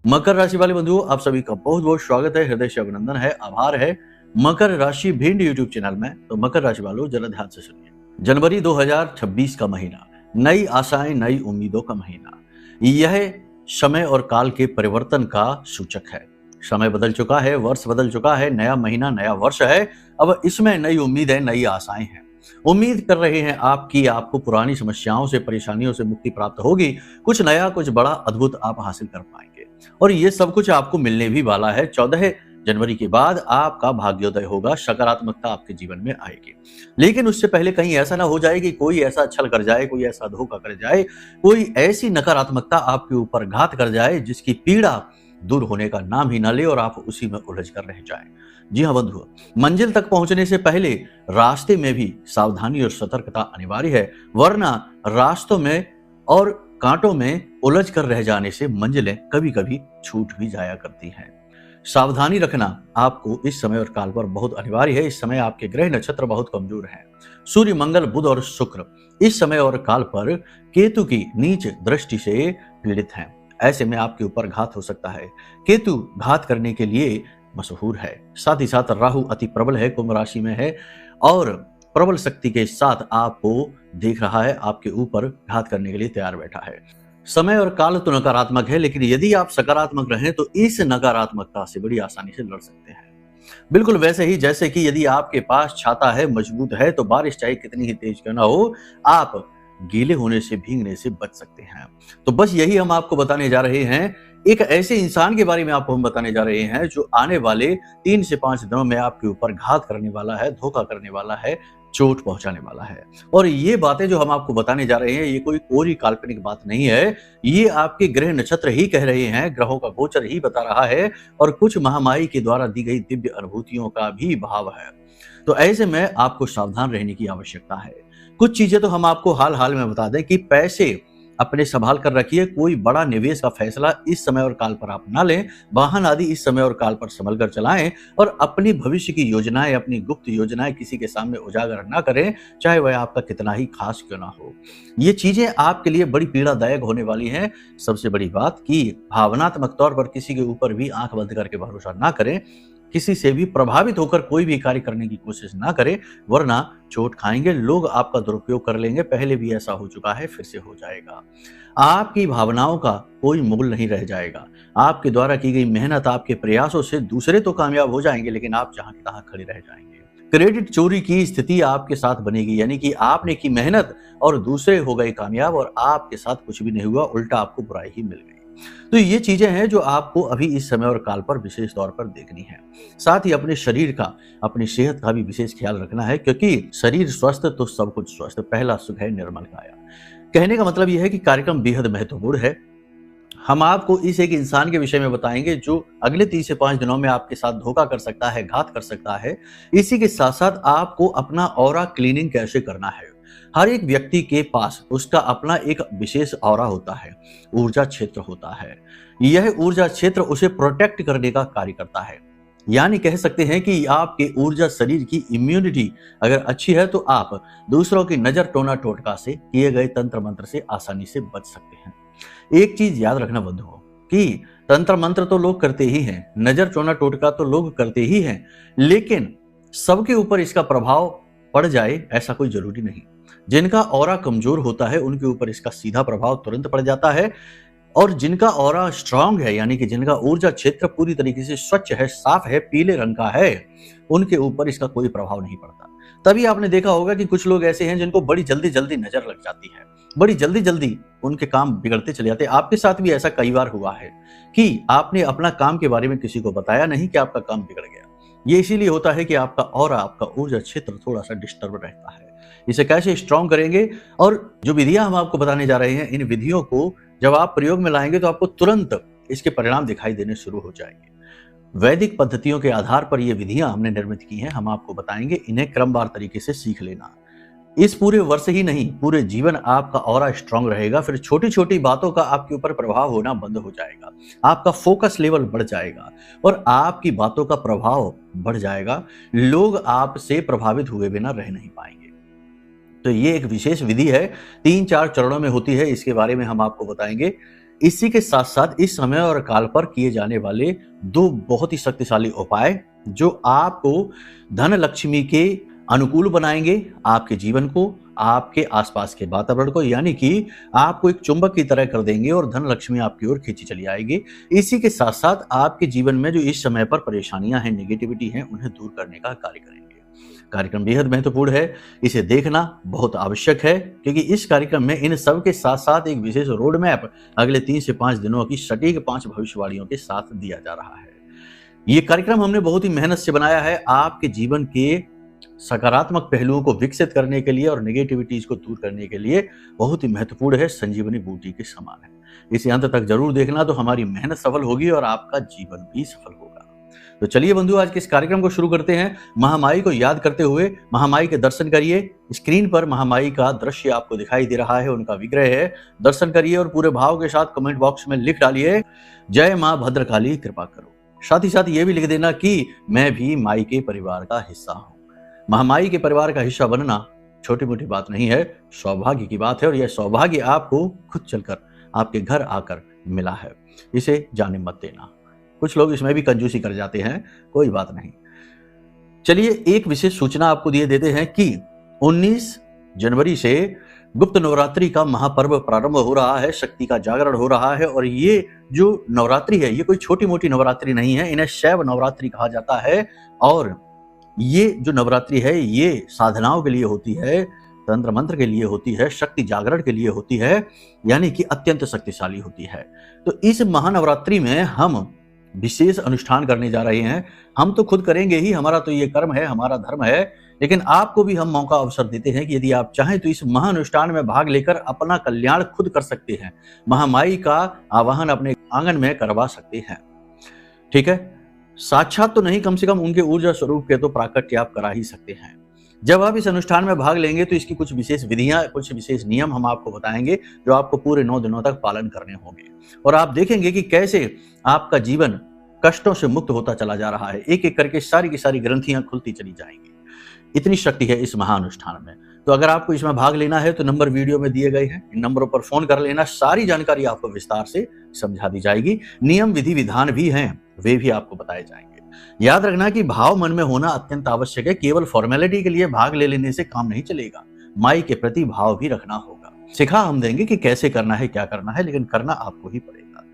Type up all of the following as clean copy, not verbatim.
मकर राशि वाले बंधुओं, आप सभी का बहुत बहुत स्वागत है, हृदय से अभिनंदन है, आभार है। मकर राशि भिंड यूट्यूब चैनल में। तो मकर राशि वालों, जरा ध्यान से सुनिए। जनवरी 2026 का महीना नई आशाएं, नई उम्मीदों का महीना। यह समय और काल के परिवर्तन का सूचक है। समय बदल चुका है, वर्ष बदल चुका है, नया महीना, नया वर्ष है। अब इसमें नई उम्मीदें, नई आशाएं हैं। उम्मीद कर रहे हैं आपको पुरानी समस्याओं से, परेशानियों से मुक्ति प्राप्त होगी। कुछ नया, कुछ बड़ा, अद्भुत आप हासिल कर पाएंगे और ये सब कुछ आपको मिलने भी वाला है। 14 जनवरी के बाद आपका भाग्योदय होगा, सकारात्मकता आपके जीवन में आएगी। लेकिन उससे पहले कहीं ऐसा ना हो जाए कि कोई ऐसा छल कर जाए, कोई ऐसा धोखा कर जाए, कोई ऐसी नकारात्मकता आपके ऊपर घात कर जाए जिसकी पीड़ा दूर होने का नाम ही ना ले और आप उसी में उलझ कर रह जाएं। जी हाँ बंधुओं, मंजिल तक पहुंचने से पहले रास्ते में भी सावधानी और सतर्कता अनिवार्य है, वरना रास्तों में और कांटों में उलझ कर रह जाने से मंजिलें कभी कभी छूट भी जाया करती हैं। सावधानी रखना आपको इस समय और काल पर बहुत अनिवार्य है। इस समय आपके ग्रह नक्षत्र बहुत कमजोर हैं। सूर्य, मंगल, बुध और शुक्र इस समय और काल पर केतु की नीच दृष्टि से पीड़ित हैं। ऐसे में आपके ऊपर घात हो सकता है। केतु घात करने के लिए मशहूर है। साथ ही साथ राहु अति प्रबल है, कुंभ राशि में है और प्रबल शक्ति के साथ आपको देख रहा है, आपके ऊपर घात करने के लिए तैयार बैठा है। समय और काल तो नकारात्मक है, लेकिन यदि आप सकारात्मक रहें तो इस नकारात्मकता से बड़ी आसानी से लड़ सकते हैं। बिल्कुल वैसे ही जैसे कि यदि आपके पास छाता है, मजबूत है, तो बारिश चाहे कितनी ही तेज क्यों ना हो, आप गीले होने से, भीगने से बच सकते हैं। तो बस यही हम आपको बताने जा रहे हैं। एक ऐसे इंसान के बारे में आपको हम बताने जा रहे हैं जो आने वाले 3 से 5 दिनों में आपके ऊपर घात करने वाला है, धोखा करने वाला है, चोट पहुंचाने वाला है। और ये बातें जो हम आपको बताने जा रहे हैं, ये कोई कोरी काल्पनिक बात नहीं है। ये आपके ग्रह नक्षत्र ही कह रहे हैं, ग्रहों का गोचर ही बता रहा है और कुछ महामाई के द्वारा दी गई दिव्य अनुभूतियों का भी भाव है। तो ऐसे में आपको सावधान रहने की आवश्यकता है। कुछ चीजें तो हम आपको हाल हाल में बता दें कि पैसे अपने संभाल कर रखिए। कोई बड़ा निवेश का फैसला इस समय और काल पर आप ना लें। वाहन आदि इस समय और काल पर संभल कर चलाएं और अपनी भविष्य की योजनाएं, अपनी गुप्त योजनाएं किसी के सामने उजागर ना करें, चाहे वह आपका कितना ही खास क्यों ना हो। ये चीजें आपके लिए बड़ी पीड़ादायक होने वाली हैं। सबसे बड़ी बात कि भावनात्मक तौर पर किसी के ऊपर भी आंख बंद करके भरोसा ना करें। किसी से भी प्रभावित होकर कोई भी कार्य करने की कोशिश ना करें, वरना चोट खाएंगे। लोग आपका दुरुपयोग कर लेंगे। पहले भी ऐसा हो चुका है, फिर से हो जाएगा। आपकी भावनाओं का कोई मोल नहीं रह जाएगा। आपके द्वारा की गई मेहनत, आपके प्रयासों से दूसरे तो कामयाब हो जाएंगे, लेकिन आप जहां की तहां खड़े रह जाएंगे। क्रेडिट चोरी की स्थिति आपके साथ बनेगी, यानी कि आपने की मेहनत और दूसरे हो गए कामयाब और आपके साथ कुछ भी नहीं हुआ, उल्टा आपको बुराई ही मिल गई। तो ये चीजें हैं जो आपको अभी इस समय और काल पर विशेष तौर पर देखनी है। साथ ही अपने शरीर का, अपनी सेहत का भी विशेष ख्याल रखना है, क्योंकि शरीर स्वस्थ तो सब कुछ स्वस्थ। पहला सुख है निर्मल काया। कहने का मतलब यह है कि कार्यक्रम बेहद महत्वपूर्ण है। हम आपको इस एक इंसान के विषय में बताएंगे जो अगले 3 से 5 दिनों में आपके साथ धोखा कर सकता है, घात कर सकता है। इसी के साथ साथ आपको अपना ऑरा क्लीनिंग कैसे करना है। हर एक व्यक्ति के पास उसका अपना एक विशेष ऑरा होता है, ऊर्जा क्षेत्र होता है। यह ऊर्जा क्षेत्र उसे प्रोटेक्ट करने का कार्य करता है। यानी कह सकते हैं कि आपके ऊर्जा शरीर की इम्यूनिटी अगर अच्छी है तो आप दूसरों की नजर, टोना टोटका से, किए गए तंत्र मंत्र से आसानी से बच सकते हैं। एक चीज याद रखना बंधुओं कि तंत्र मंत्र तो लोग करते ही हैं, नजर, टोना टोटका तो लोग करते ही हैं, लेकिन सबके ऊपर इसका प्रभाव पड़ जाए ऐसा कोई जरूरी नहीं। जिनका ऑरा कमजोर होता है उनके ऊपर इसका सीधा प्रभाव तुरंत पड़ जाता है, और जिनका ऑरा स्ट्रांग है, यानी कि जिनका ऊर्जा क्षेत्र पूरी तरीके से स्वच्छ है, साफ है, पीले रंग का है, उनके ऊपर इसका कोई प्रभाव नहीं पड़ता। तभी आपने देखा होगा कि कुछ लोग ऐसे हैं जिनको बड़ी जल्दी जल्दी नजर लग जाती है, बड़ी जल्दी जल्दी उनके काम बिगड़ते चले जाते हैं। आपके साथ भी ऐसा कई बार हुआ है कि आपने अपना काम के बारे में किसी को बताया नहीं कि आपका काम बिगड़ गया। ये इसीलिए होता है कि आपका ऑरा, आपका ऊर्जा क्षेत्र थोड़ा सा डिस्टर्ब रहता है। इसे कैसे स्ट्रांग करेंगे, और जो विधियां हम आपको बताने जा रहे हैं, इन विधियों को जब आप प्रयोग में लाएंगे तो आपको तुरंत इसके परिणाम दिखाई देने शुरू हो जाएंगे। वैदिक पद्धतियों के आधार पर ये विधियां हमने निर्मित की हैं, हम आपको बताएंगे। इन्हें क्रमवार तरीके से सीख लेना। इस पूरे वर्ष ही नहीं, पूरे जीवन आपका ऑरा स्ट्रांग रहेगा। फिर छोटी छोटी बातों का आपके ऊपर प्रभाव होना बंद हो जाएगा, आपका फोकस लेवल बढ़ जाएगा और आपकी बातों का प्रभाव बढ़ जाएगा। लोग आपसे प्रभावित हुए बिना रह नहीं पाएंगे। तो ये एक विशेष विधि है, 3-4 चरणों में होती है। इसके बारे में हम आपको बताएंगे। इसी के साथ साथ इस समय और काल पर किए जाने वाले दो बहुत ही शक्तिशाली उपाय जो आपको धन लक्ष्मी के अनुकूल बनाएंगे, आपके जीवन को, आपके आसपास के वातावरण को, यानी कि आपको एक चुंबक की तरह कर देंगे और धन लक्ष्मी आपकी ओर खींची चली आएगी। इसी के साथ साथ आपके जीवन में जो इस समय पर परेशानियां हैं, नेगेटिविटी हैं, उन्हें दूर करने का कार्य करेंगे। कार्यक्रम बेहद महत्वपूर्ण है, इसे देखना बहुत आवश्यक है, क्योंकि इस कार्यक्रम में इन सब के साथ साथ एक विशेष रोड मैप अगले 3 से 5 दिनों की सटीक 5 भविष्यवाणियों के साथ दिया जा रहा है। ये कार्यक्रम हमने बहुत ही मेहनत से बनाया है, आपके जीवन के सकारात्मक पहलुओं को विकसित करने के लिए और नेगेटिविटीज को दूर करने के लिए बहुत ही महत्वपूर्ण है, संजीवनी बूटी के समान है। इसे अंत तक जरूर देखना, तो हमारी मेहनत सफल होगी और आपका जीवन भी सफल होगा। तो चलिए बंधु, आज के इस कार्यक्रम को शुरू करते हैं। महामाई को याद करते हुए महामाई के दर्शन करिए। स्क्रीन पर महामाई का दृश्य आपको दिखाई दे रहा है, उनका विग्रह है। दर्शन करिए और पूरे भाव के साथ कमेंट बॉक्स में लिख डालिए, जय मां भद्रकाली कृपा करो। साथ ही साथ ये भी लिख देना कि मैं भी माई के परिवार का हिस्सा हूं। महामाई के परिवार का हिस्सा बनना छोटी मोटी बात नहीं है, सौभाग्य की बात है, और यह सौभाग्य आपको खुद चलकर आपके घर आकर मिला है। इसे जाने मत देना। कुछ लोग इसमें भी कंजूसी कर जाते हैं, कोई बात नहीं। चलिए एक विशेष सूचना आपको दिए देते हैं कि 19 जनवरी से गुप्त नवरात्रि का महापर्व प्रारंभ हो रहा है, शक्ति का जागरण हो रहा है। और ये जो नवरात्रि है, ये कोई छोटी मोटी नवरात्रि नहीं है, इन्हें शैव नवरात्रि कहा जाता है। और ये जो नवरात्रि है, ये साधनाओं के लिए होती है, तंत्र मंत्र के लिए होती है, शक्ति जागरण के लिए होती है, यानी कि अत्यंत शक्तिशाली होती है। तो इस महानवरात्रि में हम विशेष अनुष्ठान करने जा रहे हैं। हम तो खुद करेंगे ही, हमारा तो ये कर्म है, हमारा धर्म है, लेकिन आपको भी हम मौका अवसर देते हैं कि यदि आप चाहें तो इस महानुष्ठान में भाग लेकर अपना कल्याण खुद कर सकते हैं। महामाई का आवाहन अपने आंगन में करवा सकते हैं। ठीक है, साक्षात तो नहीं, कम से कम उनके ऊर्जा स्वरूप के तो प्राकट्य आप करा ही सकते हैं। जब आप इस अनुष्ठान में भाग लेंगे तो इसकी कुछ विशेष विधियां, कुछ विशेष नियम हम आपको बताएंगे, जो आपको पूरे 9 दिनों तक पालन करने होंगे। और आप देखेंगे कि कैसे आपका जीवन कष्टों से मुक्त होता चला जा रहा है। एक एक करके सारी की सारी ग्रंथियां खुलती चली जाएंगी। इतनी शक्ति है इस महानुष्ठान में। तो अगर आपको इसमें भाग लेना है तो नंबर वीडियो में दिए गए हैं, इन नंबरों पर फोन कर लेना। सारी जानकारी आपको विस्तार से समझा दी जाएगी। नियम विधि विधान भी हैं, वे भी आपको बताए जाएंगे। याद रखना कि भाव मन में होना अत्यंत आवश्यक है। केवल फॉर्मेलिटी के लिए भाग ले लेने से काम नहीं चलेगा, माई के प्रति भाव भी रखना होगा। सिखा हम देंगे कि कैसे करना है, क्या करना है, लेकिन करना आपको ही पड़ेगा।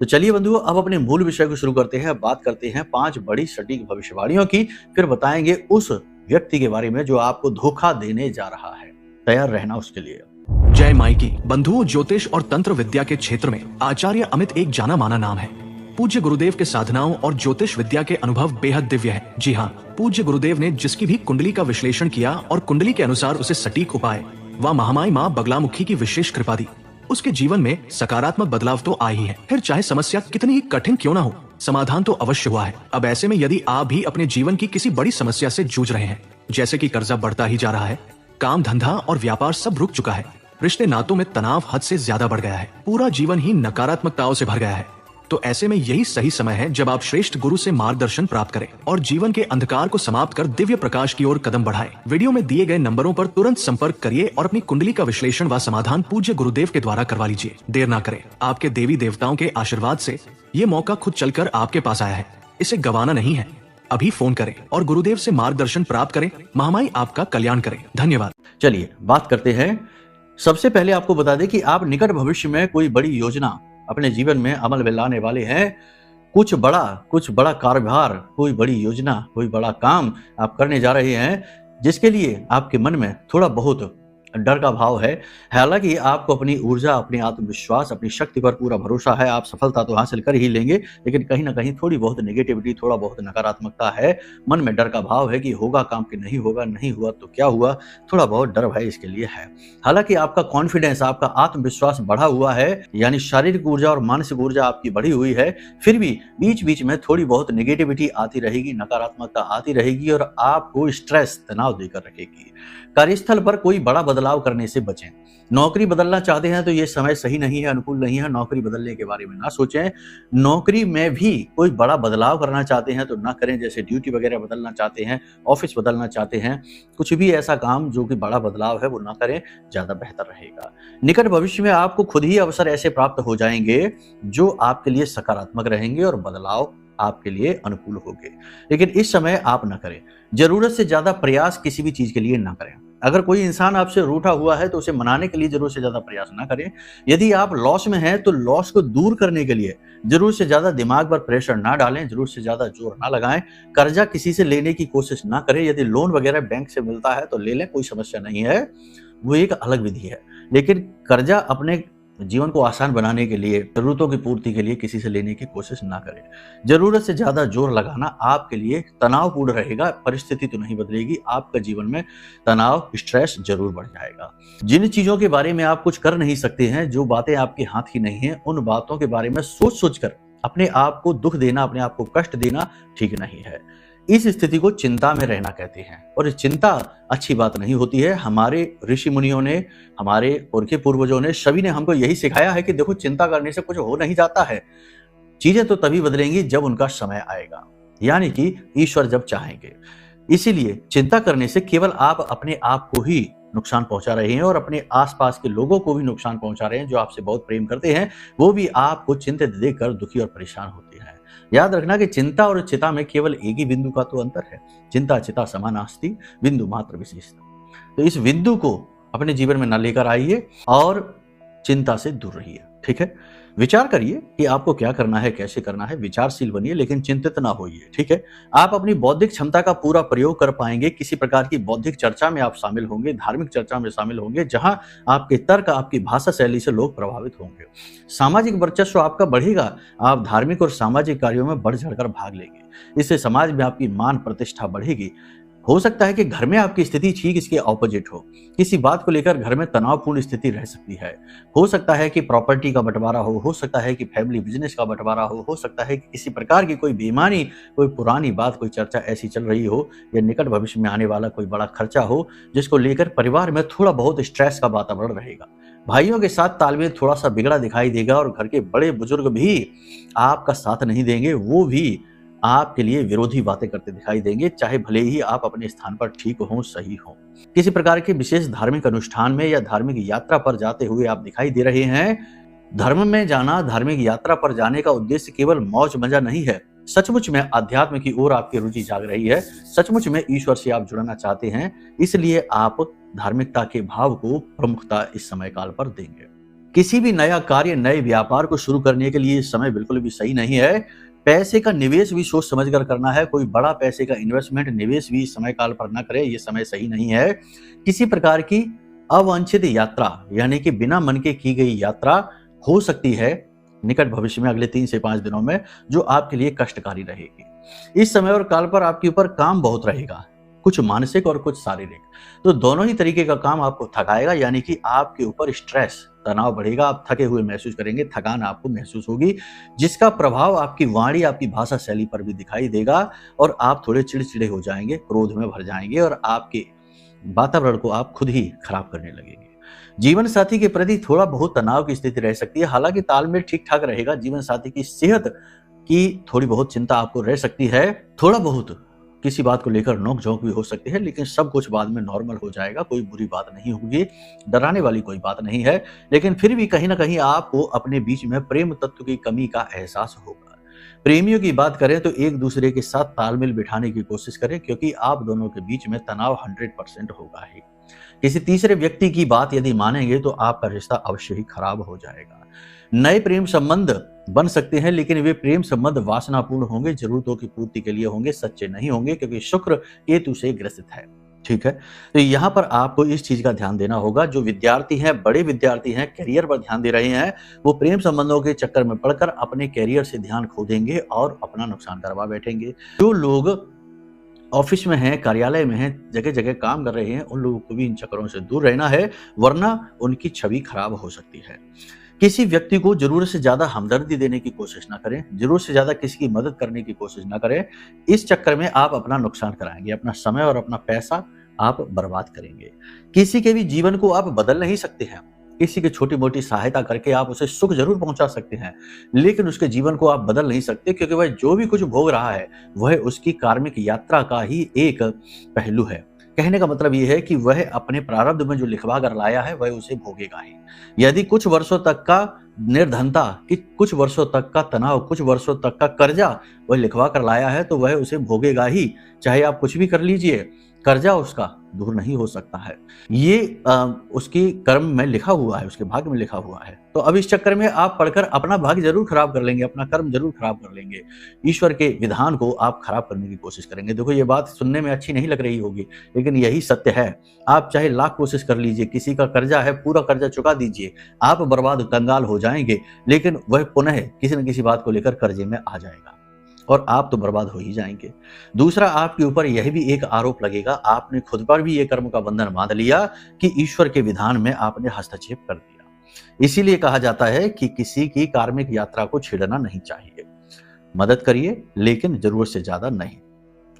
तो चलिए बंधुओं, अब अपने मूल विषय को शुरू करते हैं। बात करते हैं 5 बड़ी सटीक भविष्यवाणियों की, फिर बताएंगे उस व्यक्ति के बारे में जो आपको धोखा देने जा रहा है। तैयार रहना उसके लिए। जय माई की। बंधुओं, ज्योतिष और तंत्र विद्या के क्षेत्र में आचार्य अमित एक जाना माना नाम है। पूज्य गुरुदेव के साधनाओं और ज्योतिष विद्या के अनुभव बेहद दिव्य है। जी हाँ, पूज्य गुरुदेव ने जिसकी भी कुंडली का विश्लेषण किया और कुंडली के अनुसार उसे सटीक उपाय व महामाई माँ बगलामुखी की विशेष कृपा दी, उसके जीवन में सकारात्मक बदलाव तो आ ही है। फिर चाहे समस्या कितनी ही कठिन क्यों ना हो, समाधान तो अवश्य हुआ है। अब ऐसे में यदि आप भी अपने जीवन की किसी बड़ी समस्या से जूझ रहे हैं, जैसे कि कर्जा बढ़ता ही जा रहा है, काम धंधा और व्यापार सब रुक चुका है, रिश्ते नातों में तनाव हद से ज्यादा बढ़ गया है, पूरा जीवन ही नकारात्मकताओं से भर गया है, तो ऐसे में यही सही समय है जब आप श्रेष्ठ गुरु से मार्गदर्शन प्राप्त करें और जीवन के अंधकार को समाप्त कर दिव्य प्रकाश की ओर कदम बढ़ाएं। वीडियो में दिए गए नंबरों पर तुरंत संपर्क करिए और अपनी कुंडली का विश्लेषण व समाधान पूज्य गुरुदेव के द्वारा करवा लीजिए। देर ना करें, आपके देवी देवताओं के आशीर्वाद से ये मौका खुद चलकर आपके पास आया है, इसे गंवाना नहीं है। अभी फोन करें और गुरुदेव से मार्गदर्शन प्राप्त करें। महामाई आपका कल्याण करें। धन्यवाद। चलिए बात करते हैं। सबसे पहले आपको बता दें कि आप निकट भविष्य में कोई बड़ी योजना अपने जीवन में अमल में लाने वाले हैं। कुछ बड़ा कारोबार, कोई बड़ी योजना, कोई बड़ा काम आप करने जा रहे हैं, जिसके लिए आपके मन में थोड़ा बहुत डर का भाव है। हालांकि आपको अपनी ऊर्जा, अपनी आत्मविश्वास, अपनी शक्ति पर पूरा भरोसा है। आप सफलता तो हासिल कर ही लेंगे, लेकिन कहीं ना कहीं थोड़ी बहुत नेगेटिविटी, थोड़ा बहुत नकारात्मकता है। मन में डर का भाव है कि होगा काम कि नहीं होगा, नहीं हुआ तो क्या हुआ। थोड़ा बहुत डर भय इसके लिए है। हालांकि आपका कॉन्फिडेंस, आपका आत्मविश्वास बढ़ा हुआ है, यानी शारीरिक ऊर्जा और मानसिक ऊर्जा आपकी बढ़ी हुई है। फिर भी बीच बीच में थोड़ी बहुत नेगेटिविटी आती रहेगी, नकारात्मकता आती रहेगी और आपको स्ट्रेस, तनाव देकर रखेगी। कार्यस्थल पर कोई बड़ा बदलाव करने से बचें। नौकरी बदलना चाहते हैं तो ये समय सही नहीं है, अनुकूल नहीं है, नौकरी बदलने के बारे में ना सोचें। नौकरी में भी कोई बड़ा बदलाव करना चाहते हैं तो ना करें, जैसे ड्यूटी वगैरह बदलना चाहते हैं, ऑफिस बदलना चाहते हैं, कुछ भी ऐसा काम जो कि बड़ा बदलाव है वो ना करें, ज़्यादा बेहतर रहेगा। निकट भविष्य में आपको खुद ही अवसर ऐसे प्राप्त हो जाएंगे जो आपके लिए सकारात्मक रहेंगे और बदलाव आपके लिए अनुकूल होंगे। लेकिन इस समय आप ना करें, जरूरत से ज्यादा प्रयास किसी भी चीज के लिए ना करें। अगर कोई इंसान आपसे रूठा हुआ है तो उसे मनाने के लिए जरूरत से ज्यादा प्रयास ना करें। यदि आप लॉस में हैं तो लॉस को दूर करने के लिए जरूरत से ज्यादा दिमाग पर प्रेशर ना डालें, जरूरत से ज्यादा जोर ना लगाएं। कर्जा किसी से लेने की कोशिश ना करें। यदि लोन वगैरह बैंक से मिलता है तो ले लें, कोई समस्या नहीं है, वो एक अलग विधि है। लेकिन कर्जा अपने जीवन को आसान बनाने के लिए, जरूरतों की पूर्ति के लिए किसी से लेने की कोशिश ना करें। जरूरत से ज्यादा जोर लगाना आपके लिए तनावपूर्ण रहेगा। परिस्थिति तो नहीं बदलेगी, आपका जीवन में तनाव, स्ट्रेस जरूर बढ़ जाएगा। जिन चीजों के बारे में आप कुछ कर नहीं सकते हैं, जो बातें आपके हाथ की नहीं है, उन बातों के बारे में सोच सोच कर अपने आप को दुख देना, अपने आप को कष्ट देना ठीक नहीं है। इस स्थिति को चिंता में रहना कहते हैं और चिंता अच्छी बात नहीं होती है। हमारे ऋषि मुनियों ने, हमारे पुरखे पूर्वजों ने, सभी ने हमको यही सिखाया है कि देखो, चिंता करने से कुछ हो नहीं जाता है। चीजें तो तभी बदलेंगी जब उनका समय आएगा, यानी कि ईश्वर जब चाहेंगे। इसीलिए चिंता करने से केवल आप अपने आप को ही नुकसान पहुंचा रहे हैं और अपने आसपास के लोगों को भी नुकसान पहुंचा रहे हैं जो आपसे बहुत प्रेम करते हैं। वो भी आपको चिंतित देखकर दुखी और परेशान होते हैं। याद रखना कि चिंता और चिता में केवल एक ही बिंदु का तो अंतर है। चिंता चिता समानास्ति, बिंदु मात्र विशेषता। तो इस बिंदु को अपने जीवन में न लेकर आइए और चिंता से दूर रहिए। ठीक है, विचार करिए कि आपको क्या करना है, कैसे करना है। विचारशील बनिए लेकिन चिंतित ना होइए। ठीक है, आप अपनी बौद्धिक क्षमता का पूरा प्रयोग कर पाएंगे। किसी प्रकार की बौद्धिक चर्चा में आप शामिल होंगे, धार्मिक चर्चा में शामिल होंगे, जहां आपके तर्क, आपकी भाषा शैली से लोग प्रभावित होंगे। सामाजिक वर्चस्व आपका बढ़ेगा। आप धार्मिक और सामाजिक कार्यों में बढ़ चढ़कर भाग लेंगे। इससे समाज में आपकी मान प्रतिष्ठा बढ़ेगी। हो सकता है कि घर में आपकी स्थिति ठीक इसके ऑपोजिट हो। किसी बात को लेकर घर में तनावपूर्ण स्थिति रह सकती है। हो सकता है कि प्रॉपर्टी का बंटवारा हो सकता है कि फैमिली बिजनेस का बंटवारा हो सकता है कि किसी प्रकार की कोई बेईमानी, कोई पुरानी बात, कोई चर्चा ऐसी चल रही हो, या निकट भविष्य में आने वाला कोई बड़ा खर्चा हो जिसको लेकर परिवार में थोड़ा बहुत स्ट्रेस का वातावरण रहेगा। भाइयों के साथ तालमेल थोड़ा सा बिगड़ा दिखाई देगा और घर के बड़े बुजुर्ग भी आपका साथ नहीं देंगे। वो भी आपके लिए विरोधी बातें करते दिखाई देंगे, चाहे भले ही आप अपने स्थान पर ठीक हो, सही हो। किसी प्रकार के विशेष धार्मिक अनुष्ठान में या धार्मिक यात्रा पर जाते हुए आप दिखाई दे रहे हैं। धर्म में जाना, धार्मिक यात्रा पर जाने का उद्देश्य केवल मौज मजा नहीं है। सचमुच में अध्यात्म की ओर आपकी रुचि जाग रही है। सचमुच में ईश्वर से आप जुड़ना चाहते हैं। इसलिए आप धार्मिकता के भाव को प्रमुखता इस समय काल पर देंगे। किसी भी नया कार्य, नए व्यापार को शुरू करने के लिए समय बिल्कुल भी सही नहीं है। पैसे का निवेश भी सोच समझ कर करना है। कोई बड़ा पैसे का इन्वेस्टमेंट, निवेश भी समय काल पर ना करें, ये समय सही नहीं है। किसी प्रकार की अवांछित यात्रा, यानी कि बिना मन के की गई यात्रा हो सकती है निकट भविष्य में, अगले 3 से 5 दिनों में, जो आपके लिए कष्टकारी रहेगी। इस समय और काल पर आपके ऊपर काम बहुत रहेगा, कुछ मानसिक और कुछ शारीरिक। तो दोनों ही तरीके का काम आपको थकाएगा, यानी कि आपके ऊपर स्ट्रेस, तनाव बढ़ेगा। आप थके हुए महसूस करेंगे, थकान आपको महसूस होगी, जिसका प्रभाव आपकी वाणी, आपकी भाषा शैली पर भी दिखाई देगा और आप थोड़े चिड़चिड़े हो जाएंगे, क्रोध में भर जाएंगे और आपके वातावरण को आप खुद ही खराब करने लगेंगे। जीवन साथी के प्रति थोड़ा बहुत तनाव की स्थिति रह सकती है, हालांकि तालमेल ठीक ठाक रहेगा। जीवन साथी की सेहत की थोड़ी बहुत चिंता आपको रह सकती है। थोड़ा बहुत किसी बात को लेकर नोक झोंक भी हो सकती है, लेकिन सब कुछ बाद में नॉर्मल हो जाएगा। कोई बुरी बात नहीं होगी, डराने वाली कोई बात नहीं है। लेकिन फिर भी कहीं ना कहीं आपको अपने बीच में प्रेम तत्व की कमी का एहसास होगा। प्रेमियों की बात करें तो एक दूसरे के साथ तालमेल बिठाने की कोशिश करें, क्योंकि आप दोनों के बीच में तनाव 100% होगा ही। किसी तीसरे व्यक्ति की बात यदि मानेंगे तो आपका रिश्ता अवश्य ही खराब हो जाएगा। नए प्रेम संबंध बन सकते हैं, लेकिन वे प्रेम संबंध वासनापूर्ण होंगे, जरूरतों की पूर्ति के लिए होंगे, सच्चे नहीं होंगे, क्योंकि शुक्र केतु से ग्रसित है। ठीक है, तो यहाँ पर आपको इस चीज का ध्यान देना होगा। जो विद्यार्थी हैं, बड़े विद्यार्थी हैं, करियर पर ध्यान दे रहे हैं, वो प्रेम संबंधों के चक्कर में पड़कर अपने करियर से ध्यान खो देंगे और अपना नुकसान करवा बैठेंगे। जो लोग ऑफिस में हैं, कार्यालय में हैं, जगह जगह काम कर रहे हैं, उन लोगों को भी इन चक्करों से दूर रहना है, वरना उनकी छवि खराब हो सकती है। किसी व्यक्ति को जरूरत से ज्यादा हमदर्दी देने की कोशिश ना करें, जरूरत से ज्यादा किसी की मदद करने की कोशिश ना करें। इस चक्कर में आप अपना नुकसान कराएंगे, अपना समय और अपना पैसा आप बर्बाद करेंगे। किसी के भी जीवन को आप बदल नहीं सकते हैं। किसी की छोटी-मोटी सहायता करके आप उसे सुख ज़रूर पहुँचा सकते हैं, लेकिन उसके जीवन को आप बदल नहीं सकते, क्योंकि वह जो भी कुछ भोग रहा है, वह उसकी कार्मिक यात्रा का ही एक पहलू है। कहने का मतलब ये है कि वह अपने प्रारब्ध में जो लिखवा कर लाया है, वह उसे भोगेगा ही। यदि कुछ वर्षों तक का निर्धनता, कि कुछ वर्षों तक का तनाव, कुछ वर्षों तक का कर्जा वह लिखवा कर लाया है, तो वह उसे भोगेगा ही। चाहे आप कुछ भी कर लीजिए, कर्जा उसका दूर नहीं हो सकता है। ये उसकी कर्म में लिखा हुआ है, उसके भाग्य में लिखा हुआ है। तो अब इस चक्कर में आप पढ़कर अपना भाग्य जरूर खराब कर लेंगे, अपना कर्म जरूर खराब कर लेंगे। ईश्वर के विधान को आप खराब करने की कोशिश करेंगे। देखो, ये बात सुनने में अच्छी नहीं लग रही होगी, लेकिन यही सत्य है। आप चाहे लाख कोशिश कर लीजिए, किसी का कर्जा है, पूरा कर्जा चुका दीजिए, आप बर्बाद कंगाल हो जाएंगे, लेकिन वह पुनः किसी न किसी बात को लेकर कर्जे में आ जाएगा और आप तो बर्बाद हो ही जाएंगे। दूसरा, आपके ऊपर यह भी एक आरोप लगेगा, आपने खुद पर भी ये कर्म का बंधन बांध लिया कि ईश्वर के विधान में आपने हस्तक्षेप कर दिया। इसीलिए कहा जाता है कि किसी की कार्मिक यात्रा को छेड़ना नहीं चाहिए। मदद करिए, लेकिन जरूरत से ज्यादा नहीं।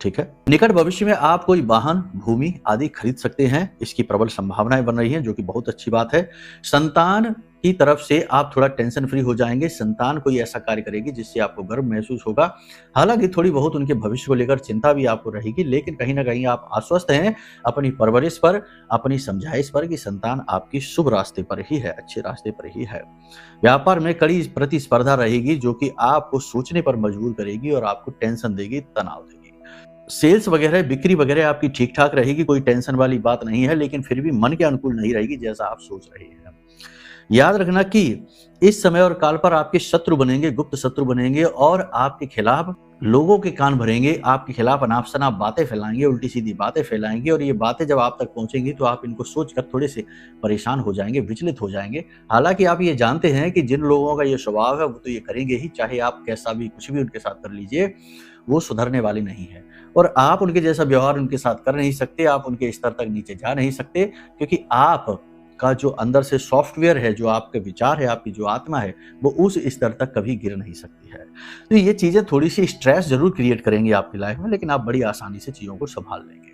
ठीक है। निकट भविष्य में आप कोई वाहन, भूमि आदि खरीद सकते हैं, इसकी प्रबल संभावनाएं बन रही हैं, जो कि बहुत अच्छी बात है। संतान की तरफ से आप थोड़ा टेंशन फ्री हो जाएंगे। संतान कोई ऐसा कार्य करेगी जिससे आपको गर्व महसूस होगा। हालांकि थोड़ी बहुत उनके भविष्य को लेकर चिंता भी आपको रहेगी, लेकिन कहीं ना कहीं आप आश्वस्त हैं अपनी परवरिश पर, अपनी समझाइश पर, कि संतान आपकी शुभ रास्ते पर ही है, अच्छे रास्ते पर ही है। व्यापार में कड़ी प्रतिस्पर्धा रहेगी, जो कि आपको सोचने पर मजबूर करेगी और आपको टेंशन देगी, तनाव देगी। सेल्स वगैरह, बिक्री वगैरह आपकी ठीक ठाक रहेगी, कोई टेंशन वाली बात नहीं है, लेकिन फिर भी मन के अनुकूल नहीं रहेगी जैसा आप सोच रहे हैं। याद रखना कि इस समय और काल पर आपके शत्रु बनेंगे, गुप्त शत्रु बनेंगे और आपके खिलाफ लोगों के कान भरेंगे, आपके खिलाफ अनाप शनाप बातें फैलाएंगे, उल्टी सीधी बातें फैलाएंगे। और ये बातें जब आप तक पहुंचेंगी तो आप इनको सोचकर थोड़े से परेशान हो जाएंगे, विचलित हो जाएंगे। हालांकि आप ये जानते हैं कि जिन लोगों का ये स्वभाव है वो तो ये करेंगे ही, चाहे आप कैसा भी कुछ भी उनके साथ कर लीजिए, वो सुधरने वाले नहीं है। और आप उनके जैसा व्यवहार उनके साथ कर नहीं सकते, आप उनके स्तर तक नीचे जा नहीं सकते, क्योंकि आप का जो अंदर से सॉफ्टवेयर है, जो आपके विचार है, आपकी जो आत्मा है, वो उस स्तर तक कभी गिर नहीं सकती है। तो ये चीजें थोड़ी सी स्ट्रेस जरूर क्रिएट करेंगी आपकी लाइफ में, लेकिन आप बड़ी आसानी से चीजों को संभाल लेंगे।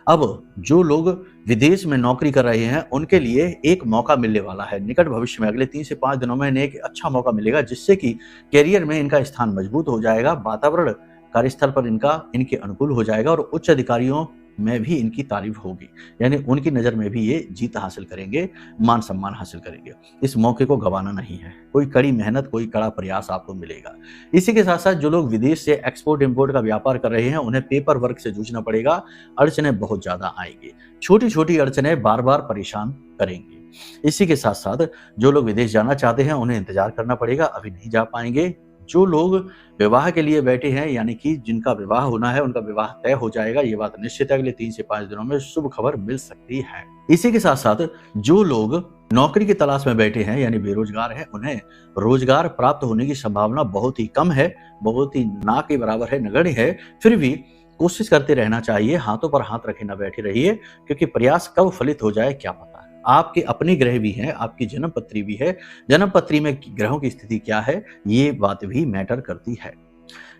अब जो लोग विदेश में नौकरी कर रहे हैं, उनके लिए एक मौका मिलने वाला है निकट भविष्य में। अगले 3 से 5 दिनों में इन्हें एक अच्छा मौका मिलेगा, जिससे कि कैरियर में इनका स्थान मजबूत हो जाएगा, वातावरण कार्यस्थल पर इनके अनुकूल हो जाएगा और उच्च अधिकारियों में भी इनकी तारीफ होगी। यानी उनकी नजर में भी ये जीत हासिल करेंगे, मान सम्मान हासिल करेंगे। इस मौके को गंवाना नहीं है। कोई कड़ी मेहनत, कोई कड़ा प्रयास आपको मिलेगा। इसी के साथ साथ जो लोग विदेश से एक्सपोर्ट इंपोर्ट का व्यापार कर रहे हैं, उन्हें पेपर वर्क से जूझना पड़ेगा। अड़चने बहुत ज्यादा आएंगी, छोटी छोटी अड़चने बार बार परेशान करेंगी। इसी के साथ साथ जो लोग विदेश जाना चाहते हैं, उन्हें इंतजार करना पड़ेगा, अभी नहीं जा पाएंगे। जो लोग विवाह के लिए बैठे हैं, यानी कि जिनका विवाह होना है, उनका विवाह तय हो जाएगा, ये बात निश्चित है। अगले 3 से 5 दिनों में शुभ खबर मिल सकती है। इसी के साथ साथ जो लोग नौकरी की तलाश में बैठे हैं, यानी बेरोजगार हैं, उन्हें रोजगार प्राप्त होने की संभावना बहुत ही कम है, बहुत ही ना के बराबर है, नगण्य है। फिर भी कोशिश करते रहना चाहिए, हाथों पर हाथ रखे न बैठे रहिए, क्योंकि प्रयास कब फलित हो जाए क्या पता। आपके अपने ग्रह भी हैं, आपकी जन्म पत्री भी है, जन्म पत्री में ग्रहों की स्थिति क्या है, ये बात भी मैटर करती है।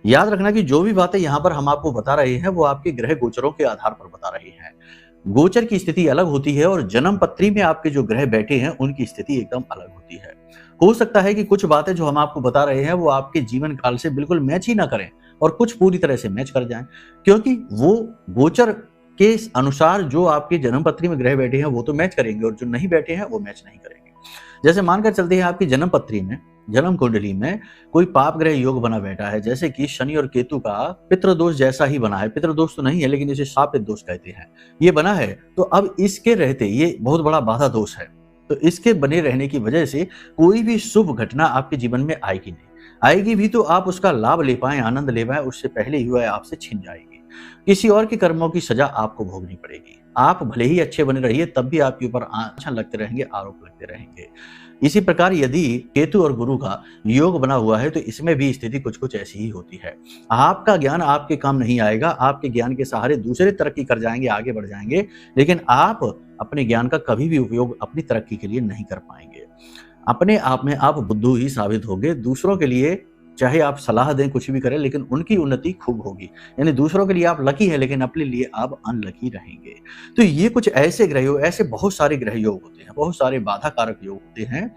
याद रखना कि जो भी बातें यहाँ पर हम आपको बता रहे हैं, वो आपके ग्रह गोचरों के आधार पर बता रहे हैं। गोचर की स्थिति अलग होती है और जन्म पत्री में आपके जो ग्रह बैठे हैं, उनकी स्थिति एकदम अलग होती है। हो सकता है कि कुछ बातें जो हम आपको बता रहे हैं, वो आपके जीवन काल से बिल्कुल मैच ही ना करें और कुछ पूरी तरह से मैच कर जाएं, क्योंकि वो गोचर के अनुसार जो आपके जन्म पत्री में ग्रह बैठे हैं वो तो मैच करेंगे, और जो नहीं बैठे हैं वो मैच नहीं करेंगे। जैसे मानकर चलते हैं आपकी जन्म पत्री में, जन्म कुंडली में कोई पाप ग्रह योग बना बैठा है, जैसे कि शनि और केतु का पितृदोष जैसा ही बना है। पितृदोष तो नहीं है, लेकिन इसे शापित दोष कहते हैं। ये बना है, तो अब इसके रहते ये बहुत बड़ा बाधा दोष है, तो इसके बने रहने की वजह से कोई भी शुभ घटना आपके जीवन में आएगी नहीं। आएगी भी तो आप उसका लाभ ले पाए, आनंद ले पाए, उससे पहले ही वह आपसे छिन जाएगी। किसी और के कर्मों की सजा आपको भोगनी पड़ेगी। आप भले ही अच्छे बने रहिए, तब भी आपके ऊपर आंचल लगते रहेंगे, आरोप लगते रहेंगे। इसी प्रकार यदि केतु और गुरु का योग बना हुआ है, तो इसमें भी स्थिति कुछ कुछ ऐसी ही होती है। आपका ज्ञान आपके काम नहीं आएगा, आपके ज्ञान के सहारे दूसरे तरक्की कर जाएंगे, आगे बढ़ जाएंगे, लेकिन आप अपने ज्ञान का कभी भी उपयोग अपनी तरक्की के लिए नहीं कर पाएंगे। अपने आप में आप बुद्धू ही साबित होंगे, दूसरों के लिए चाहे आप सलाह दें, कुछ भी करें, लेकिन उनकी उन्नति खूब होगी। यानी दूसरों के लिए आप लकी हैं, लेकिन अपने लिए आप अनलकी रहेंगे। तो ये कुछ ऐसे ग्रह योग, ऐसे बहुत सारे ग्रह योग होते हैं, बहुत सारे बाधा कारक योग होते हैं,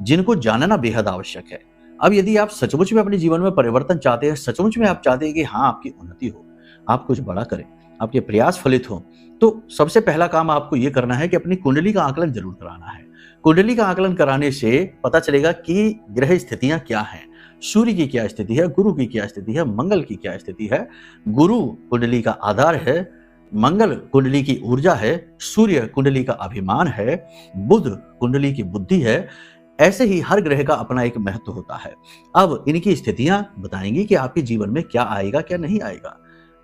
जिनको जानना बेहद आवश्यक है। अब यदि आप सचमुच में अपने जीवन में परिवर्तन चाहते हैं, सचमुच में आप चाहते हैं कि हाँ, आपकी उन्नति हो, आप कुछ बड़ा करें, आपके प्रयास फलित हो, तो सबसे पहला काम आपको ये करना है कि अपनी कुंडली का आकलन जरूर कराना है। कुंडली का आकलन कराने से पता चलेगा कि ग्रह स्थितियां क्या हैं, सूर्य की क्या स्थिति है, गुरु की क्या स्थिति है, मंगल की क्या स्थिति है। गुरु कुंडली का आधार है, मंगल कुंडली की ऊर्जा है, सूर्य कुंडली का अभिमान है, बुध कुंडली की बुद्धि है। ऐसे ही हर ग्रह का अपना एक महत्व होता है। अब इनकी स्थितियां बताएंगी कि आपके जीवन में क्या आएगा, क्या नहीं आएगा।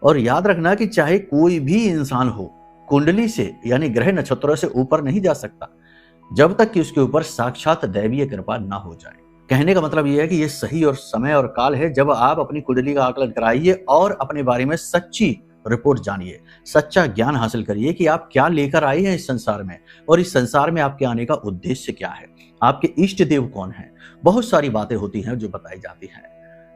और याद रखना कि चाहे कोई भी इंसान हो, कुंडली से यानी ग्रह नक्षत्रों से ऊपर नहीं जा सकता, जब तक कि उसके ऊपर साक्षात दैवीय कृपा ना हो जाए। कहने का मतलब यह है कि यह सही और समय और काल है जब आप अपनी कुंडली का आकलन कराइए और अपने बारे में सच्ची रिपोर्ट जानिए, सच्चा ज्ञान हासिल करिए कि आप क्या लेकर आए हैं इस संसार में, और इस संसार में आपके आने का उद्देश्य क्या है, आपके इष्ट देव कौन है। बहुत सारी बातें होती हैं जो बताई जाती हैं।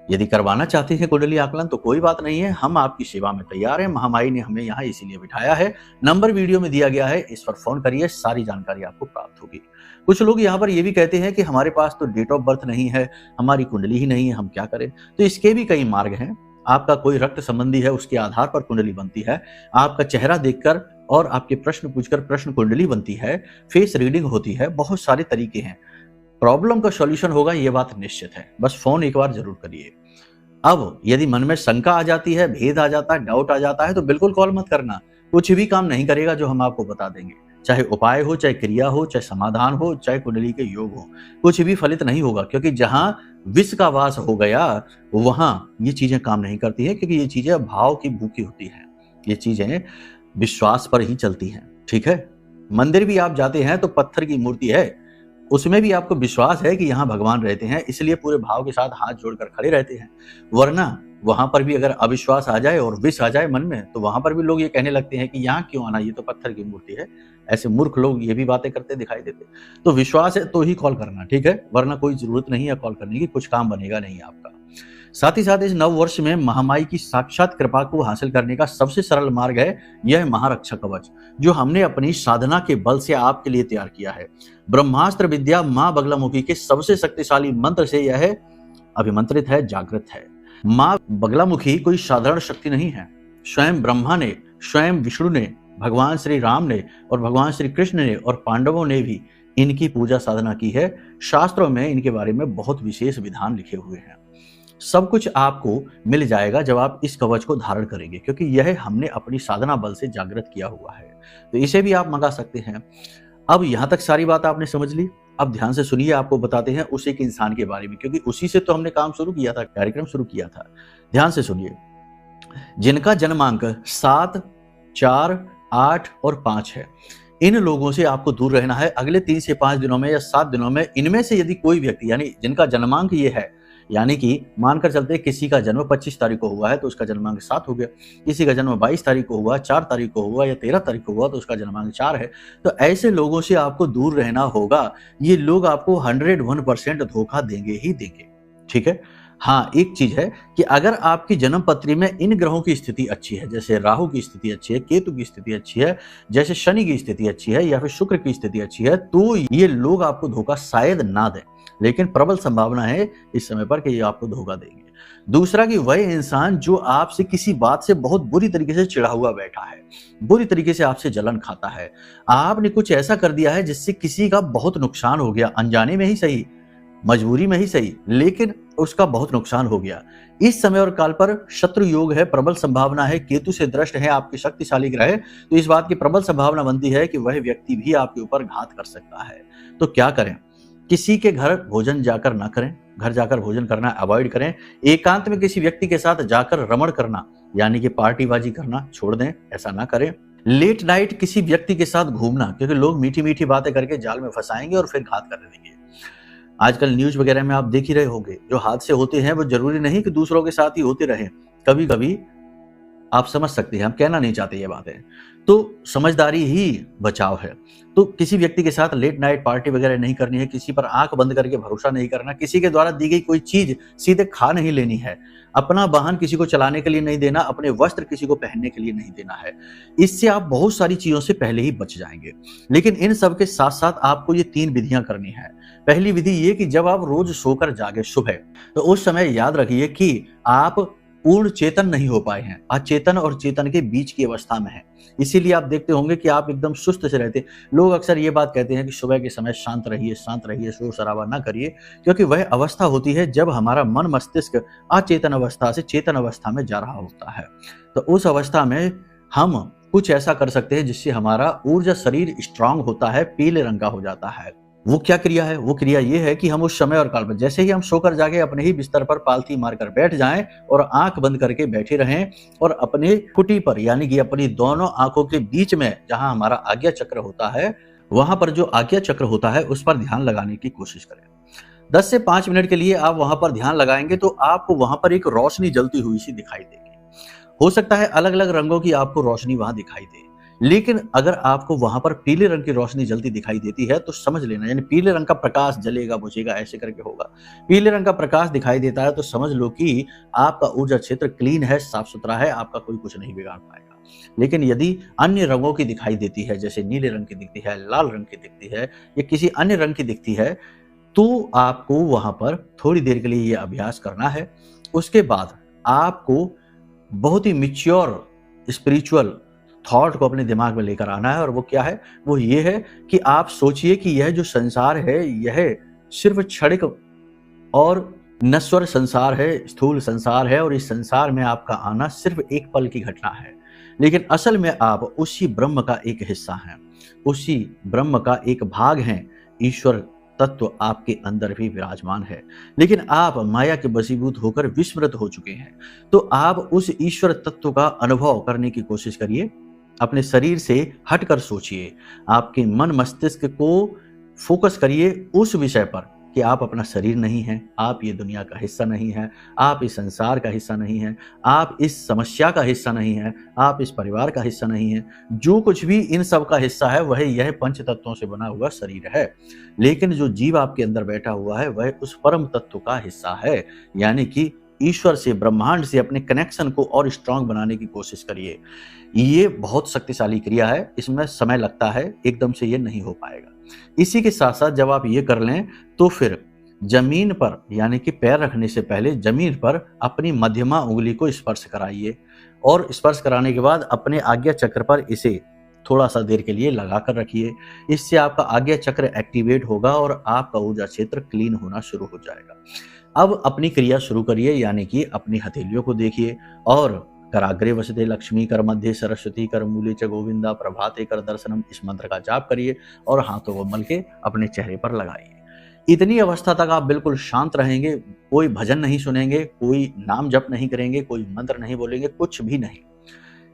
यदि करवाना चाहते हैं कुंडली आकलन तो कोई बात नहीं है, हम आपकी सेवा में तैयार हैं। महामाई ने हमें यहाँ इसीलिए बिठाया है। नंबर वीडियो में दिया गया है, इस पर फोन करिए, सारी जानकारी आपको प्राप्त होगी। कुछ लोग यहाँ पर ये भी कहते हैं कि हमारे पास तो डेट ऑफ बर्थ नहीं है, हमारी कुंडली ही नहीं है, हम क्या करें। तो इसके भी कई मार्ग हैं। आपका कोई रक्त संबंधी है, उसके आधार पर कुंडली बनती है। आपका चेहरा देखकर और आपके प्रश्न पूछकर प्रश्न कुंडली बनती है। फेस रीडिंग होती है। बहुत सारे तरीके हैं। प्रॉब्लम का सॉल्यूशन होगा, ये बात निश्चित है। बस फोन एक बार जरूर करिए। अब यदि मन में शंका आ जाती है, भेद आ जाता है, डाउट आ जाता है, तो बिल्कुल कॉल मत करना। कुछ भी काम नहीं करेगा जो हम आपको बता देंगे। चाहे उपाय हो, चाहे क्रिया हो, चाहे समाधान हो, चाहे कुंडली के योग हो, कुछ भी फलित नहीं होगा। क्योंकि जहां विष का वास हो गया वहां ये चीजें काम नहीं करती है, क्योंकि ये चीजें भाव की भूखी होती हैं। ये चीजें विश्वास पर ही चलती हैं। ठीक है। मंदिर भी आप जाते हैं तो पत्थर की मूर्ति है, उसमें भी आपको विश्वास है कि यहाँ भगवान रहते हैं, इसलिए पूरे भाव के साथ हाथ जोड़कर खड़े रहते हैं। वरना वहां पर भी अगर अविश्वास आ जाए और विष आ जाए मन में, तो वहां पर भी लोग ये कहने लगते हैं कि यहाँ क्यों आना, ये तो पत्थर की मूर्ति है। ऐसे मूर्ख लोग ये भी बातें करते दिखाई देते। तो विश्वास है तो ही कॉल करना, ठीक है, वरना कोई जरूरत नहीं है कॉल करने की, कुछ काम बनेगा नहीं आपका। साथ ही साथ इस नव वर्ष में महामाई की साक्षात कृपा को हासिल करने का सबसे सरल मार्ग है यह महारक्षा कवच, जो हमने अपनी साधना के बल से आपके लिए तैयार किया है। ब्रह्मास्त्र विद्या मां बगलामुखी के सबसे शक्तिशाली मंत्र से यह अभिमंत्रित है, जागृत है। मां बगलामुखी कोई साधारण शक्ति नहीं है। स्वयं ब्रह्मा ने, स्वयं विष्णु ने, भगवान श्री राम ने और भगवान श्री कृष्ण ने और पांडवों ने भी इनकी पूजा साधना की है। शास्त्रों में इनके बारे में बहुत विशेष विधान लिखे हुए हैं। सब कुछ आपको मिल जाएगा जब आप इस कवच को धारण करेंगे, क्योंकि यह हमने अपनी साधना बल से जागृत किया हुआ है। तो इसे भी आप मंगा सकते हैं। अब यहां तक सारी बात आपने समझ ली। अब ध्यान से सुनिए, आपको बताते हैं उस एक इंसान के बारे में, क्योंकि उसी से तो हमने काम शुरू किया था, कार्यक्रम शुरू किया था। ध्यान से सुनिए। जिनका जन्मांक 7, 4, 8 और 5 है, इन लोगों से आपको दूर रहना है अगले 3 से 5 दिनों में या 7 दिनों में। इनमें से यदि कोई व्यक्ति, यानी जिनका जन्मांक ये है, यानी कि मानकर चलते किसी का जन्म 25 तारीख को हुआ है तो उसका जन्मांक 7 हो गया, किसी का जन्म 22 तारीख को हुआ, 4 तारीख को हुआ या 13 तारीख को हुआ तो उसका जन्मांक 4 है। तो ऐसे लोगों से आपको दूर रहना होगा। ये लोग आपको 101% धोखा देंगे ही देंगे। ठीक है। हाँ, एक चीज है कि अगर आपकी जन्म पत्री में इन ग्रहों की स्थिति अच्छी है, जैसे राहु की स्थिति अच्छी है, केतु की स्थिति अच्छी है, जैसे शनि की स्थिति अच्छी है या फिर शुक्र की स्थिति अच्छी है, तो ये लोग आपको धोखा शायद ना दें, लेकिन प्रबल संभावना है इस समय पर कि ये आपको धोखा देंगे। दूसरा कि वह इंसान जो आपसे किसी बात से बहुत बुरी तरीके से चिढ़ा हुआ बैठा है, बुरी तरीके से आपसे जलन खाता है, आपने कुछ ऐसा कर दिया है जिससे किसी का बहुत नुकसान हो गया, अनजाने में ही सही, मजबूरी में ही सही, लेकिन उसका बहुत नुकसान हो गया। इस समय और काल पर शत्रु योग है, प्रबल संभावना है, केतु से दृष्ट है आपके शक्तिशाली ग्रह, तो इस बात की प्रबल संभावना बनती है कि वह व्यक्ति भी आपके ऊपर घात कर सकता है। तो क्या करें? किसी के घर भोजन जाकर ना करें, घर जाकर भोजन करना अवॉइड करें। एकांत में किसी व्यक्ति के साथ जाकर रमण करना, यानी कि पार्टीबाजी करना छोड़ दें, ऐसा ना करें। लेट नाइट किसी व्यक्ति के साथ घूमना, क्योंकि लोग मीठी मीठी बातें करके जाल में फंसाएंगे और फिर घात कर देंगे। आजकल न्यूज वगैरह में आप देख ही रहे होंगे, जो हादसे होते हैं वो जरूरी नहीं कि दूसरों के साथ ही होते रहे। कभी कभी आप समझ सकते हैं, हम कहना नहीं चाहते ये बातें। तो समझदारी ही बचाव है। तो किसी व्यक्ति के साथ लेट नाइट पार्टी वगैरह नहीं करनी है, किसी पर आंख बंद करके भरोसा नहीं करना, किसी के द्वारा दी गई कोई चीज सीधे खा नहीं लेनी है, अपना वाहन किसी को चलाने के लिए नहीं देना, अपने वस्त्र किसी को पहनने के लिए नहीं देना है। इससे आप बहुत सारी चीजों से पहले ही बच जाएंगे। लेकिन इन सब के साथ साथ आपको ये 3 विधियां करनी है। पहली विधि ये कि जब आप रोज सोकर जागे सुबह, तो उस समय याद रखिए कि आप पूर्ण चेतन नहीं हो पाए हैं, अचेतन और चेतन के बीच की अवस्था में है। इसीलिए आप देखते होंगे कि आप एकदम सुस्त से रहते। लोग अक्सर ये बात कहते हैं कि सुबह के समय शांत रहिए, शोर शराबा ना करिए, क्योंकि वह अवस्था होती है जब हमारा मन मस्तिष्क अचेतन अवस्था से चेतन अवस्था में जा रहा होता है। तो उस अवस्था में हम कुछ ऐसा कर सकते हैं जिससे हमारा ऊर्जा शरीर स्ट्रांग होता है, पीले रंग का हो जाता है। वो क्या क्रिया है? वो क्रिया ये है कि हम उस समय और काल पर जैसे ही हम सोकर जाके अपने ही बिस्तर पर पालथी मारकर बैठ जाएं और आंख बंद करके बैठे रहें और अपने कुटी पर, यानी कि अपनी दोनों आंखों के बीच में जहां हमारा आज्ञा चक्र होता है, वहां पर जो आज्ञा चक्र होता है उस पर ध्यान लगाने की कोशिश करें। 10 से 5 मिनट के लिए आप वहां पर ध्यान लगाएंगे तो आपको वहां पर एक रोशनी जलती हुई सी दिखाई देगी। हो सकता है अलग अलग रंगों की आपको रोशनी वहां दिखाई दे, लेकिन अगर आपको वहां पर पीले रंग की रोशनी जलती दिखाई देती है तो समझ लेना, यानी पीले रंग का प्रकाश जलेगा बुझेगा ऐसे करके होगा। पीले रंग का प्रकाश दिखाई देता है तो समझ लो कि आपका ऊर्जा क्षेत्र क्लीन है, साफ सुथरा है, आपका कोई कुछ नहीं बिगाड़ पाएगा। लेकिन यदि अन्य रंगों की दिखाई देती है, जैसे नीले रंग की दिखती है, लाल रंग की दिखती है या किसी अन्य रंग की दिखती है, तो आपको वहां पर थोड़ी देर के लिए यह अभ्यास करना है। उसके बाद आपको बहुत ही मैच्योर स्पिरिचुअल थॉट को अपने दिमाग में लेकर आना है। और वो क्या है? वो ये है कि आप सोचिए कि यह जो संसार है यह सिर्फ क्षणिक और नश्वर संसार है, स्थूल संसार है, और इस संसार में आपका आना सिर्फ एक पल की घटना है। लेकिन असल में आप उसी ब्रह्म का एक हिस्सा हैं, उसी ब्रह्म का एक भाग हैं। ईश्वर तत्व आपके अंदर भी विराजमान है, लेकिन आप माया के वशीभूत होकर विस्मृत हो चुके हैं। तो आप उस ईश्वर तत्व का अनुभव करने की कोशिश करिए। अपने शरीर से हटकर सोचिए, आपके मन मस्तिष्क को फोकस करिए उस विषय पर कि आप अपना शरीर नहीं हैं, आप ये दुनिया का हिस्सा नहीं हैं, आप इस संसार का हिस्सा नहीं हैं, आप इस समस्या का हिस्सा नहीं हैं, आप इस परिवार का हिस्सा नहीं हैं। जो कुछ भी इन सब का हिस्सा है वह यह पंच तत्वों से बना हुआ शरीर है। लेकिन जो जीव आपके अंदर बैठा हुआ है वह उस परम तत्व का हिस्सा है, यानी कि ईश्वर से, ब्रह्मांड से अपने कनेक्शन को और स्ट्रांग बनाने की कोशिश करिए। ये बहुत शक्तिशाली क्रिया है, इसमें समय लगता है, एकदम से ये नहीं हो पाएगा। इसी के साथ साथ जब आप ये कर लें तो फिर जमीन पर, यानी कि पैर रखने से पहले जमीन पर अपनी मध्यमा उंगली को स्पर्श कराइए और स्पर्श कराने के बाद अपने आज्ञा चक्र पर इसे थोड़ा सा देर के लिए लगा कर रखिए। इससे आपका आज्ञा चक्र एक्टिवेट होगा और आपका ऊर्जा क्षेत्र क्लीन होना शुरू हो जाएगा। अब अपनी क्रिया शुरू करिए, यानी कि अपनी हथेलियों को देखिए और कराग्रे वसते लक्ष्मी कर मध्य सरस्वती कर मूले च गोविंदा प्रभाते कर दर्शनम, इस मंत्र का जाप करिए और हाथों को मल के अपने चेहरे पर लगाइए। इतनी अवस्था तक आप बिल्कुल शांत रहेंगे, कोई भजन नहीं सुनेंगे, कोई नाम जप नहीं करेंगे, कोई मंत्र नहीं बोलेंगे, कुछ भी नहीं।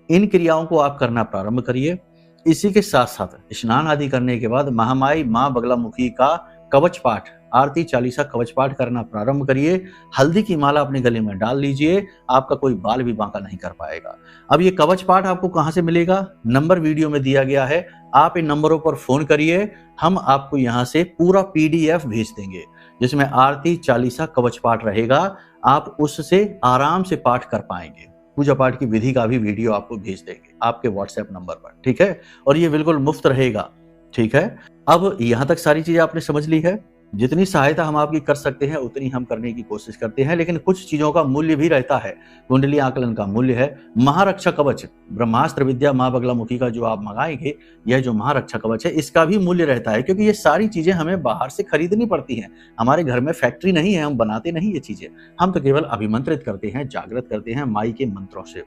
इन क्रियाओं को आप करना प्रारंभ करिए। इसी के साथ साथ स्नान आदि करने के बाद महामाई माँ बगलामुखी का कवच पाठ, आरती चालीसा कवच पाठ करना प्रारंभ करिए। हल्दी की माला अपने गले में डाल लीजिए, आपका कोई बाल भी बांका नहीं कर पाएगा। अब ये कवच पाठ आपको कहां से मिलेगा? नंबर वीडियो में दिया गया है, आप इन नंबरों पर फोन करिए, हम आपको यहां से पूरा PDF भेज देंगे जिसमें आरती चालीसा कवच पाठ रहेगा। आप उससे आराम से पाठ कर पाएंगे। पूजा पाठ की विधि का भी वीडियो आपको भेज देंगे आपके WhatsApp नंबर पर, ठीक है? और ये बिल्कुल मुफ्त रहेगा, ठीक है? अब यहां तक सारी चीजें आपने समझ ली है। जितनी सहायता हम आपकी कर सकते हैं उतनी हम करने की कोशिश करते हैं, लेकिन कुछ चीजों का मूल्य भी रहता है। कुंडली आकलन का मूल्य है। महारक्षा कवच, ब्रह्मास्त्र विद्या माँ बगलामुखी का जो आप मंगाएंगे, यह जो महारक्षा कवच है इसका भी मूल्य रहता है, क्योंकि ये सारी चीजें हमें बाहर से खरीदनी पड़ती हैं। हमारे घर में फैक्ट्री नहीं है, हम बनाते नहीं ये चीजें, हम तो केवल अभिमंत्रित करते हैं, जागृत करते हैं माई के मंत्रों से।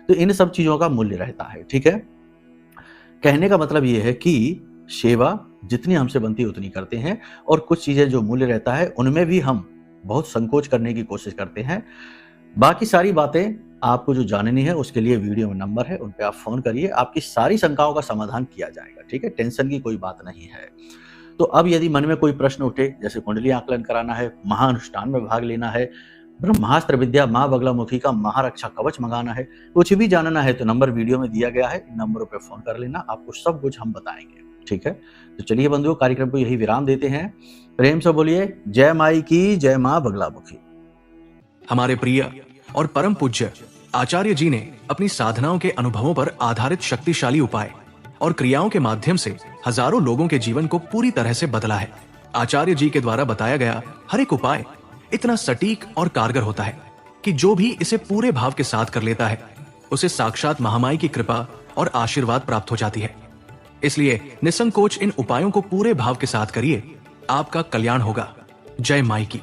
तो इन सब चीजों का मूल्य रहता है, ठीक है? कहने का मतलब ये है कि सेवा जितनी हमसे बनती है उतनी करते हैं, और कुछ चीजें जो मूल्य रहता है उनमें भी हम बहुत संकोच करने की कोशिश करते हैं। बाकी सारी बातें आपको जो जाननी है उसके लिए वीडियो में नंबर है, उन पे आप फोन करिए, आपकी सारी शंकाओं का समाधान किया जाएगा, ठीक है? टेंशन की कोई बात नहीं है। तो अब यदि मन में कोई प्रश्न उठे, जैसे कुंडली आकलन कराना है, महाअनुष्ठान में भाग लेना है, ब्रह्मास्त्र विद्या माँ बगलामुखी का महारक्षा कवच मंगाना है, कुछ भी जानना है तो नंबर वीडियो में दिया गया है, इन नंबरों पे फोन कर लेना, आपको सब कुछ हम बताएंगे। ठीक है, तो चलिए बंधुओं, कार्यक्रम को यही विराम देते हैं। प्रेम से बोलिए जय माई की, जय माँ बगलामुखी। हमारे प्रिय और परम पूज्य आचार्य जी ने अपनी साधनाओं के अनुभवों पर आधारित शक्तिशाली उपाय और क्रियाओं के माध्यम से हजारों लोगों के जीवन को पूरी तरह से बदला है। आचार्य जी के द्वारा बताया गया हर एक उपाय इतना सटीक और कारगर होता है कि जो भी इसे पूरे भाव के साथ कर लेता है उसे साक्षात महामाई की कृपा और आशीर्वाद प्राप्त हो जाती है। इसलिए निसंकोच इन उपायों को पूरे भाव के साथ करिए, आपका कल्याण होगा। जय माई की।